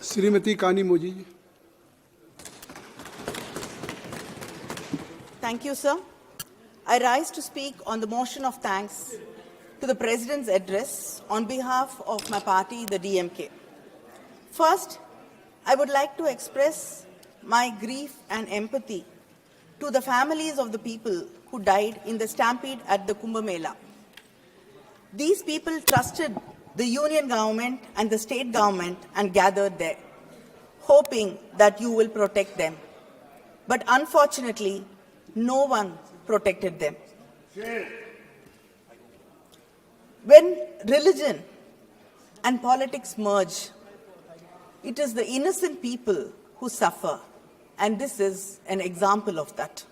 श्रीमती कानी मोजी जी। Thank you, sir. I rise to speak on the motion of thanks to the President's address on behalf of my party, the DMK. First, I would like to express my grief and empathy to the families of the people who died in the stampede at the Kumbh Mela. These people trusted the union government and the state government and gathered there, hoping that you will protect them. But unfortunately, no one protected them. When religion and politics merge, it is the innocent people who suffer, and this is an example of that.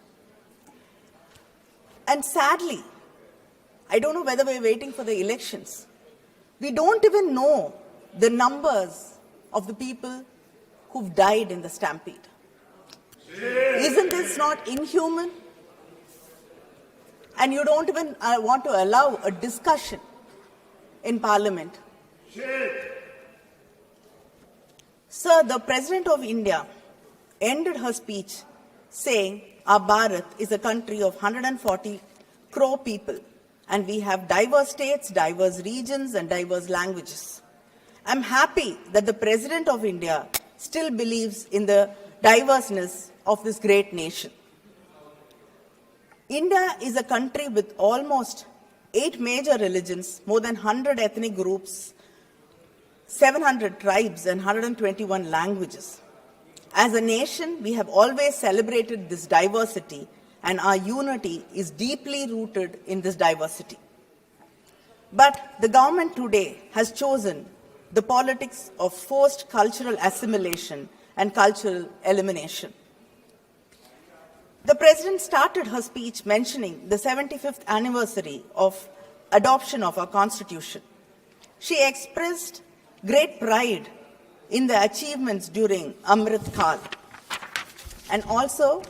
And sadly, I don't know whether we're waiting for the elections. We don't even know the numbers of the people who've died in the stampede. Isn't this not inhuman? And you don't even want to allow a discussion in Parliament. Sir, the President of India ended her speech saying our Bharat is a country of 140 crore people, and we have diverse states, diverse regions, and diverse languages. I'm happy that the President of India still believes in the diverseness of this great nation. India is a country with almost 8 major religions, more than 100 ethnic groups, 700 tribes, and 121 languages. As a nation, we have always celebrated this diversity, and our unity is deeply rooted in this diversity. But the government today has chosen the politics of forced cultural assimilation and cultural elimination. The President started her speech mentioning the 75th anniversary of adoption of our Constitution. She expressed great pride in the achievements during Amrit Kal. And also,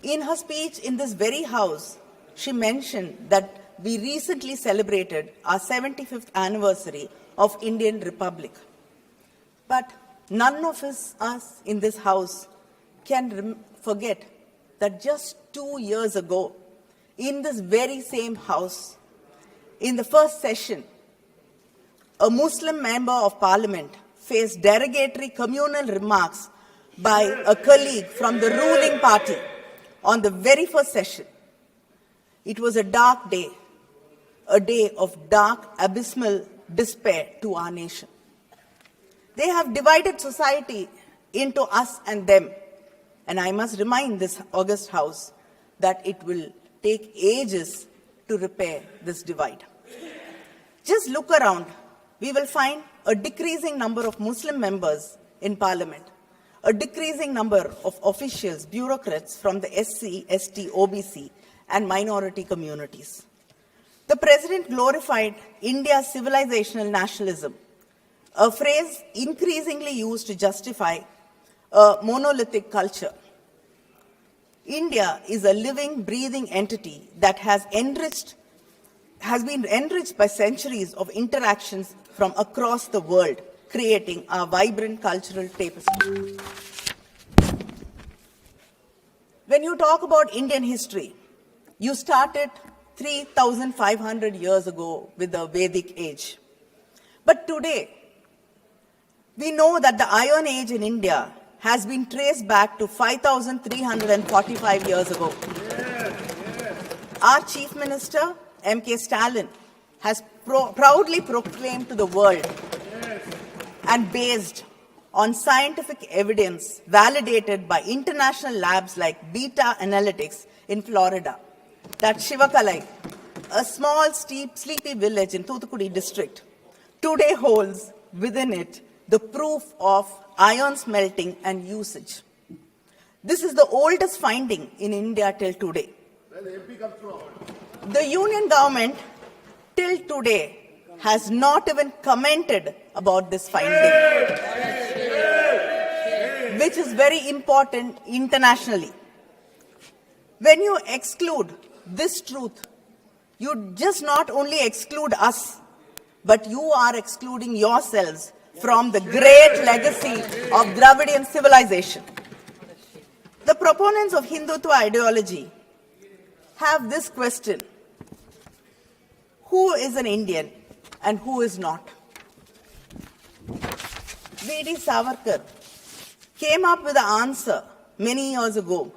in her speech in this very house, she mentioned that we recently celebrated our 75th anniversary of Indian Republic. But none of us in this house can forget that just 2 years ago, in this very same house, in the first session, a Muslim member of Parliament faced derogatory communal remarks by a colleague from the ruling party on the very first session. It was a dark day, a day of dark, abysmal despair to our nation. They have divided society into us and them. And I must remind this august house that it will take ages to repair this divide. Just look around. We will find a decreasing number of Muslim members in Parliament, a decreasing number of officials, bureaucrats from the SC, ST, OBC, and minority communities. The President glorified India's civilizational nationalism, a phrase increasingly used to justify a monolithic culture. India is a living, breathing entity that has been enriched by centuries of interactions from across the world, creating a vibrant cultural tapestry. When you talk about Indian history, you started 3,500 years ago with the Vedic age. But today, we know that the Iron Age in India has been traced back to 5,345 years ago. Our Chief Minister, M.K. Stalin, has proudly proclaimed to the world and based on scientific evidence validated by international labs like Beta Analytics in Florida, that Shivakalai, a small, sleepy village in Thoothukudi district, today holds within it the proof of iron smelting and usage. This is the oldest finding in India till today. The union government till today has not even commented about this finding, which is very important internationally. When you exclude this truth, you just not only exclude us, but you are excluding yourselves from the great legacy of Dravidian civilization. The proponents of Hindutva ideology have this question: who is an Indian and who is not? V.D. Savarkar came up with the answer many years ago.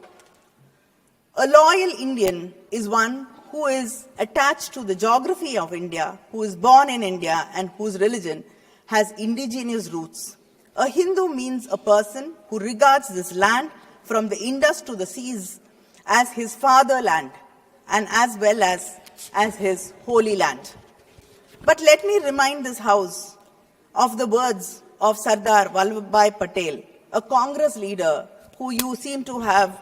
A loyal Indian is one who is attached to the geography of India, who is born in India, and whose religion has indigenous roots. A Hindu means a person who regards this land from the Indus to the seas as his fatherland and as well as his holy land. But let me remind this House of the words of Sardar Vallabhbhai Patel, a Congress leader who you seem to have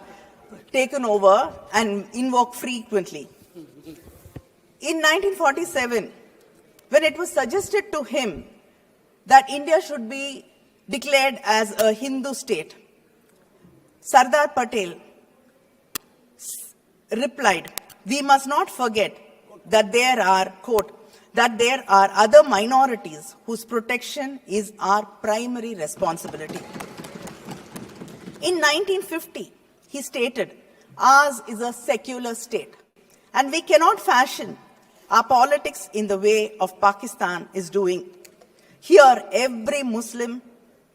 taken over and invoke frequently. In 1947, when it was suggested to him that India should be declared as a Hindu state, Sardar Patel replied, "We must not forget that there are, quote, that there are other minorities whose protection is our primary responsibility." In 1950, he stated, "Ours is a secular state, and we cannot fashion our politics in the way of Pakistan is doing. Here, every Muslim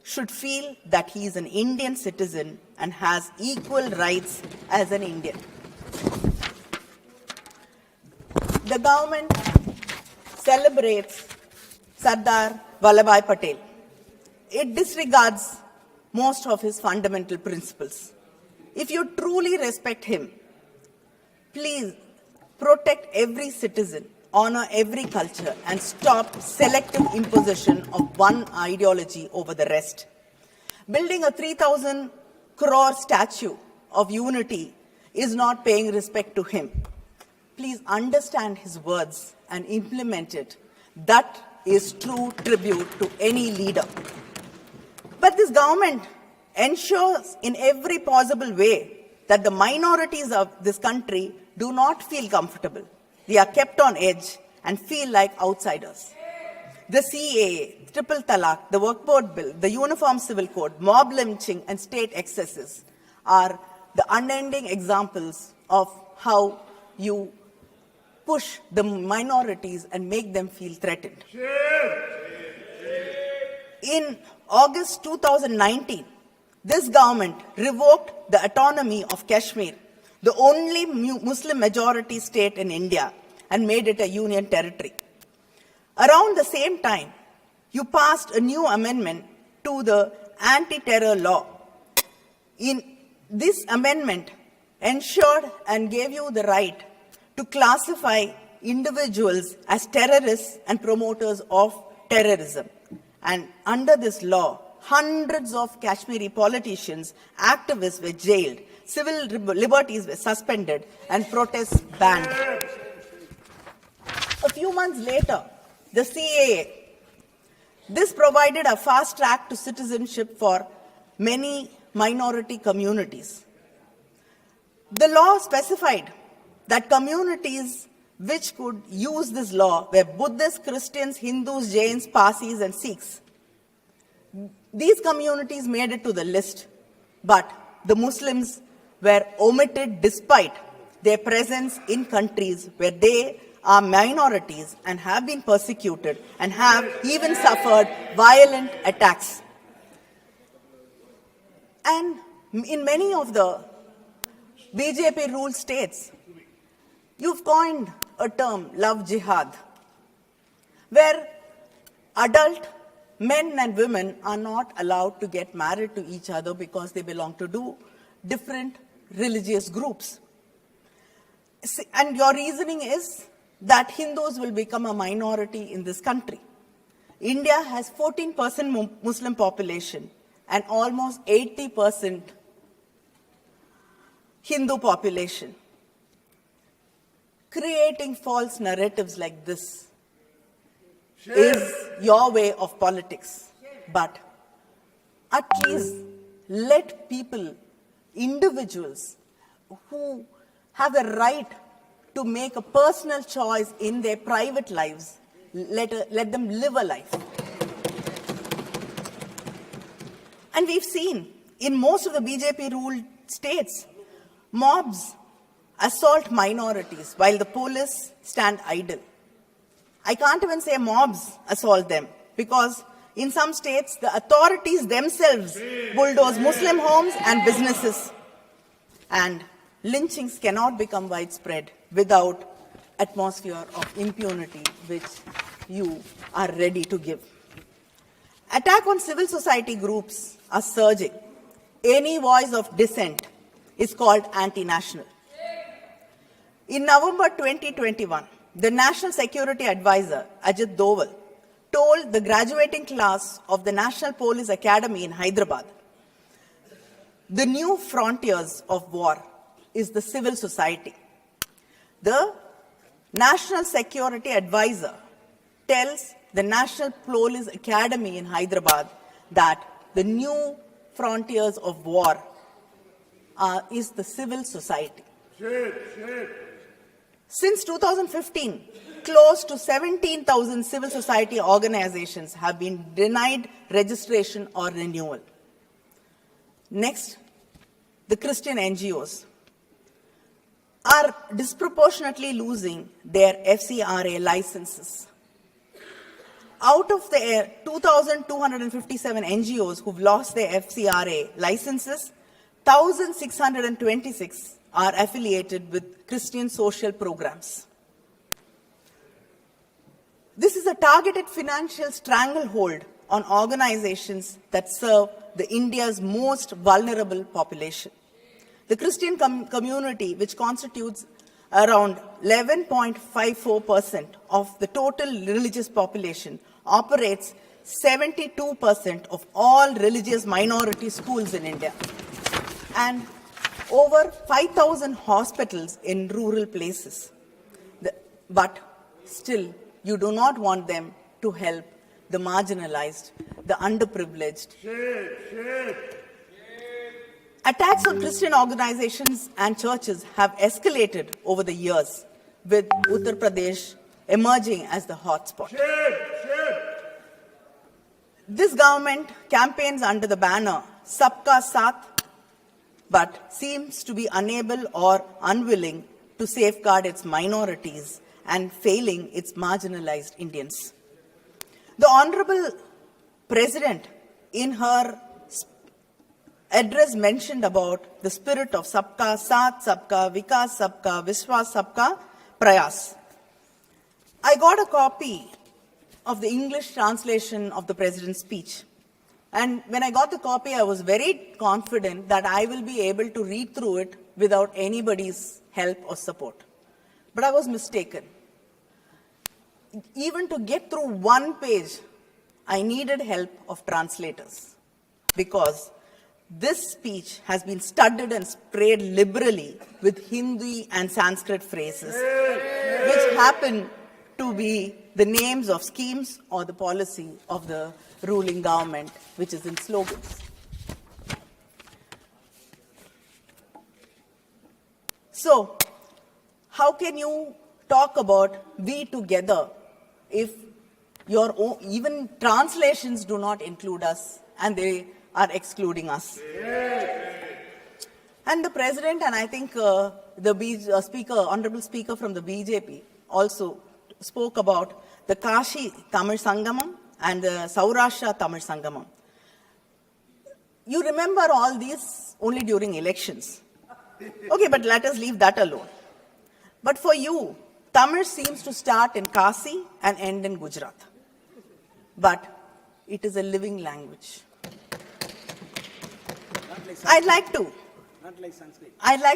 should feel that he is an Indian citizen and has equal rights as an Indian." The government celebrates Sardar Vallabhbhai Patel. It disregards most of his fundamental principles. If you truly respect him, please protect every citizen, honor every culture, and stop selective imposition of one ideology over the rest. Building a 3,000 crore statue of unity is not paying respect to him. Please understand his words and implement it. That is true tribute to any leader. But this government ensures in every possible way that the minorities of this country do not feel comfortable. They are kept on edge and feel like outsiders. The CAA, Triple Talaq, the Work Board Bill, the Uniform Civil Code, mob lynching, and state excesses are the unending examples of how you push the minorities and make them feel threatened. In August 2019, this government revoked the autonomy of Kashmir, the only Muslim majority state in India, and made it a union territory. Around the same time, you passed a new amendment to the anti-terror law. In this amendment ensured and gave you the right to classify individuals as terrorists and promoters of terrorism. And under this law, hundreds of Kashmiri politicians, activists were jailed, civil liberties were suspended, and protests banned. A few months later, the CAA, this provided a fast track to citizenship for many minority communities. The law specified that communities which could use this law were Buddhists, Christians, Hindus, Jains, Parsis, and Sikhs. These communities made it to the list, but the Muslims were omitted despite their presence in countries where they are minorities and have been persecuted and have even suffered violent attacks. And in many of the BJP-ruled states, you've coined a term, love jihad, where adult men and women are not allowed to get married to each other because they belong to different religious groups. And your reasoning is that Hindus will become a minority in this country. India has 14% Muslim population and almost 80% Hindu population. Creating false narratives like this is your way of politics. But at least let people, individuals who have the right to make a personal choice in their private lives, let them live a life. And we've seen in most of the BJP-ruled states, mobs assault minorities while the police stand idle. I can't even say mobs assault them because in some states, the authorities themselves bulldoze Muslim homes and businesses. And lynchings cannot become widespread without atmosphere of impunity which you are ready to give. Attack on civil society groups are surging. Any voice of dissent is called anti-national. In November 2021, the National Security Advisor, Ajit Doval, told the graduating class of the National Police Academy in Hyderabad, the new frontiers of war is the civil society. The National Security Advisor tells the National Police Academy in Hyderabad that the new frontiers of war is the civil society. Since 2015, close to 17,000 civil society organizations have been denied registration or renewal. Next, the Christian NGOs are disproportionately losing their FCRA licenses. Out of the 2,257 NGOs who've lost their FCRA licenses, 1,626 are affiliated with Christian social programs. This is a targeted financial stranglehold on organizations that serve the India's most vulnerable population. The Christian community, which constitutes around 11.54% of the total religious population, operates 72% of all religious minority schools in India, and over 5,000 hospitals in rural places. But still, you do not want them to help the marginalized, the underprivileged. Attacks on Christian organizations and churches have escalated over the years, with Uttar Pradesh emerging as the hotspot. This government campaigns under the banner Sabka Saath, but seems to be unable or unwilling to safeguard its minorities and failing its marginalized Indians. The Honorable President, in her address, mentioned about the spirit of Sabka Saath, Sabka Vikas, Sabka Vishwas, Sabka Prayas. I got a copy of the English translation of the President's speech. And when I got the copy, I was very confident that I will be able to read through it without anybody's help or support. But I was mistaken. Even to get through one page, I needed help of translators, because this speech has been studded and sprayed liberally with Hindi and Sanskrit phrases, which happen to be the names of schemes or the policy of the ruling government, which is in slogans. So, how can you talk about we together if your own, even translations do not include us and they are excluding us? And the President, and I think Honorable Speaker from the BJP also spoke about the Kashi Tamil Sangamam and the Saurashtra Tamil Sangamam. You remember all these only during elections. Okay, but let us leave that alone. But for you, Tamil seems to start in Kasi and end in Gujarat. But it is a living language. I'd like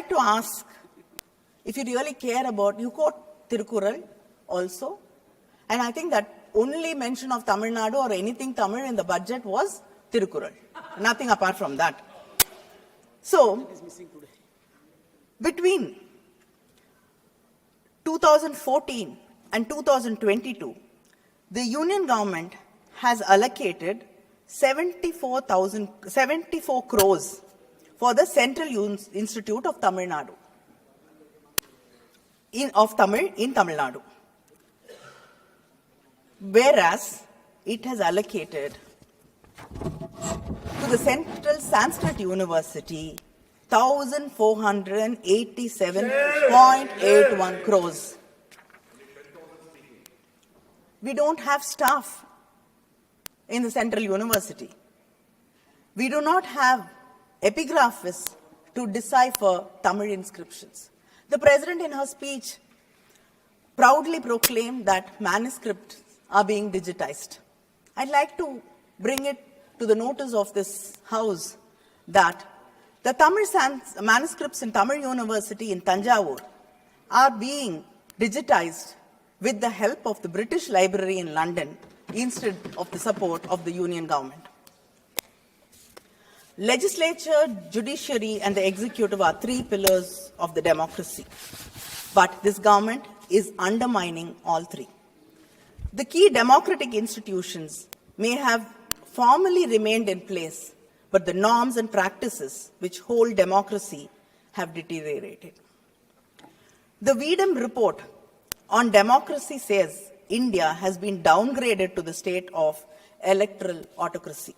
to ask, if you really care about, you quote Tirukkural also, and I think that only mention of Tamil Nadu or anything Tamil in the budget was Tirukkural. Nothing apart from that. So, between 2014 and 2022, the union government has allocated 74 crores for the Central Institute of Tamil Nadu, in Tamil Nadu. Whereas it has allocated to the the Central Sanskrit University, 1,487.81 crores. We don't have staff in the Central University. We do not have epigraphists to decipher Tamil inscriptions. The President in her speech proudly proclaimed that manuscripts are being digitized. I'd like to bring it to the notice of this House that the Tamil manuscripts in Tamil University in Tanjavur are being digitized with the help of the British Library in London instead of the support of the Union government. Legislature, judiciary, and the executive are three pillars of the democracy. But this government is undermining all three. The key democratic institutions may have formally remained in place, but the norms and practices which hold democracy have deteriorated. The Weedham report on democracy says India has been downgraded to the state of electoral autocracy.